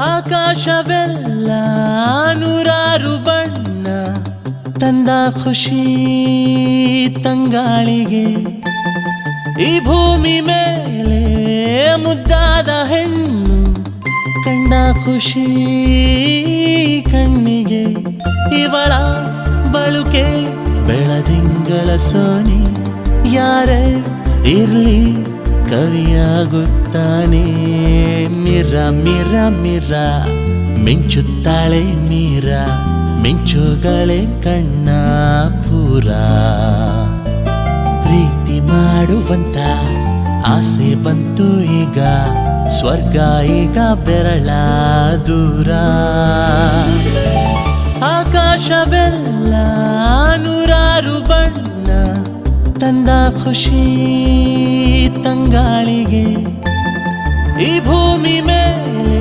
ಆಕಾಶವೆಲ್ಲ ನೂರಾರು ಬಣ್ಣ ತಂದ ಖುಷಿ ತಂಗಾಳಿಗೆ. ಈ ಭೂಮಿ ಮೇಲೆ ಮುದ್ದಾದ ಹೆಣ್ಣು ಕಂಡ ಖುಷಿ ಕಣ್ಣಿಗೆ. ಇವಳ ಬಳುಕೆ ಬೆಳದಿಂಗಳ ಸೋನಿ, ಯಾರೇ ಇರ್ಲಿ ಕವಿಯಾಗುತ್ತಾನೆ. ಮಿರ ಮಿರ ಮಿರ ಮಿಂಚುತ್ತಾಳೆ ಮೀರ, ಮಿಂಚುಗಳೇ ಕಣ್ಣ ಪೂರ. ಪ್ರೀತಿ ಮಾಡುವಂತ ಆಸೆ ಬಂತು ಈಗ, ಸ್ವರ್ಗ ಈಗ ಬೆರಳ ದೂರ. ಆಕಾಶವೆಲ್ಲ ನೂರಾರು ಬಣ್ಣ ತಂದ ಖುಷಿ ತಂಗಾಳಿಗೆ. ಈ ಭೂಮಿ ಮೇಲೆ